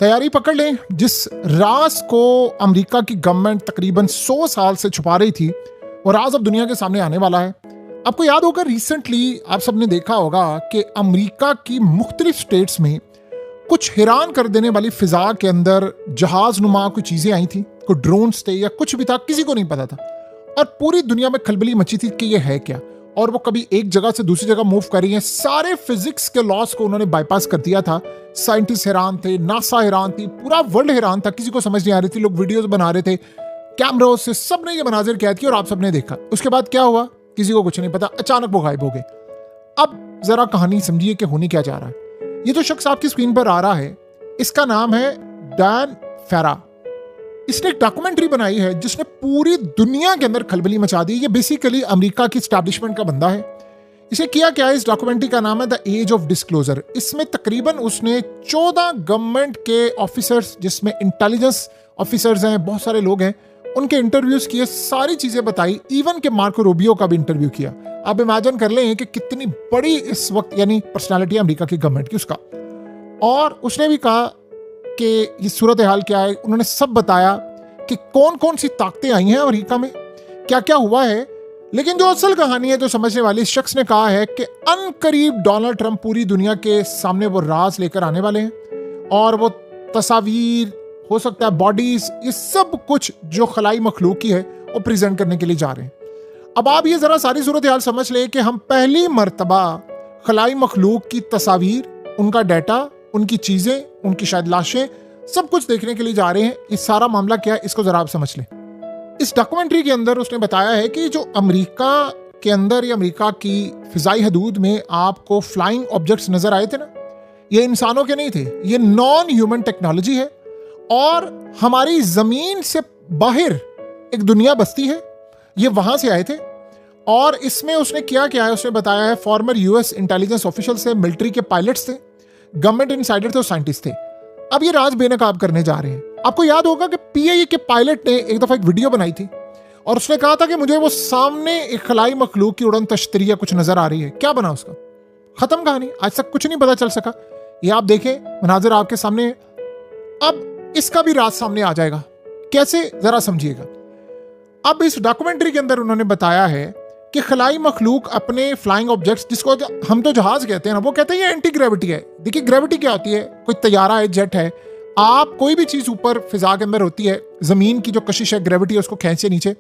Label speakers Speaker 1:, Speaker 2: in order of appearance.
Speaker 1: तैयारी पकड़ लें, जिस राज को अमेरिका की गवर्नमेंट तकरीबन 100 साल से छुपा रही थी वो राज अब दुनिया के सामने आने वाला है। आपको याद होगा रिसेंटली आप सबने देखा होगा कि अमेरिका की मुख्तलिफ स्टेट्स में कुछ हैरान कर देने वाली फिजा के अंदर जहाज नुमा कोई चीजें आई थी, कोई ड्रोन्स थे या कुछ भी था, किसी को नहीं पता था और पूरी दुनिया में खलबली मची थी कि ये है क्या और वो कभी एक जगह से दूसरी जगह मूव कर रही है। सारे फिजिक्स के लॉस को उन्होंने बाईपास कर दिया था। साइंटिस्ट हैरान थे, नासा हैरान थी, पूरा वर्ल्ड हैरान था, किसी को समझ नहीं आ रही थी। लोग वीडियोस बना रहे थे कैमरों से, सबने ये मनाजिर कैद किए और आप सबने देखा। उसके बाद क्या हुआ किसी को कुछ नहीं पता, अचानक वो गायब हो गए। अब जरा कहानी समझिए कि होने क्या जा रहा है। ये जो शख्स आपकी स्क्रीन पर आ रहा है इसका नाम है डैन फेरा। इसने एक डॉक्यूमेंट्री बनाई है जिसने पूरी दुनिया के अंदर खलबली मचा दी। ये बेसिकली अमेरिका की एस्टैब्लिशमेंट का बंदा है। इसे किया क्या है, इस डॉक्यूमेंट्री का नाम है द एज ऑफ डिस्क्लोजर। इसमें तकरीबन उसने 14 गवर्नमेंट के ऑफिसर्स, जिसमें इंटेलिजेंस ऑफिसर्स हैं, बहुत सारे लोग हैं, उनके इंटरव्यूज किए, सारी चीजें बताई, इवन के मार्को रूबियो का भी इंटरव्यू किया। आप इमेजिन कर लें कि कितनी बड़ी इस वक्त यानी पर्सनालिटी अमेरिका की गवर्नमेंट की उसका। और उसने भी कहा कि ये सूरत हाल क्या है। उन्होंने सब बताया कि कौन कौन सी ताकतें आई हैं अमेरिका में, क्या क्या हुआ है। लेकिन जो असल कहानी है, जो समझने वाली, इस शख्स ने कहा है कि अनकरीब डोनाल्ड ट्रंप पूरी दुनिया के सामने वो राज लेकर आने वाले हैं और वो तस्वीर, हो सकता है बॉडीज, ये सब कुछ जो खलाई मखलूक की है वो प्रेजेंट करने के लिए जा रहे हैं। अब आप ये जरा सारी सूरत हाल समझ लें कि हम पहली मर्तबा खलाई मखलूक की तस्वीर, उनका डाटा, उनकी चीजें, उनकी शायद लाशें, सब कुछ देखने के लिए जा रहे हैं। ये सारा मामला क्या है इसको जरा आप समझ लें। इस डॉक्यूमेंट्री के अंदर उसने बताया है कि जो अमेरिका के अंदर या अमेरिका की फिजाई हदूद में आपको फ्लाइंग ऑब्जेक्ट्स नजर आए थे ना, ये इंसानों के नहीं थे, ये नॉन ह्यूमन टेक्नोलॉजी है और हमारी जमीन से बाहर एक दुनिया बसती है, ये वहां से आए थे। और इसमें उसने क्या किया है, उसने बताया है फॉर्मर यूएस इंटेलिजेंस ऑफिशियल से, मिलिट्री के पायलट्स थे, गवर्नमेंट इनसाइडर थे और साइंटिस्ट थे। अब ये राज बेनकाब करने जा रहे हैं। आपको याद होगा कि पीआईए के पायलट ने एक दफा एक वीडियो बनाई थी और उसने कहा था कि मुझे वो सामने एक खलाई मखलूक की उड़न तश्तरी या कुछ नजर आ रही है। क्या बना उसका? खत्म कहानी, आज तक कुछ नहीं पता चल सका। ये आप देखें, मनाजिर आपके सामने। अब इसका भी राज सामने आ जाएगा, कैसे जरा समझिएगा। अब इस डॉक्यूमेंट्री के अंदर उन्होंने बताया है कि खलाई मखलूक अपने फ्लाइंग ऑब्जेक्ट्स, जिसको हम तो जहाज कहते हैं ना, वो कहते हैं ये एंटी ग्रेविटी है। देखिए ग्रेविटी क्या होती है, कोई तैयारा है, जेट है, आप कोई भी चीज ऊपर फिजा के अंदर होती है, जमीन की जो कशिश है, ग्रेविटी है, उसको खींचे नीचे,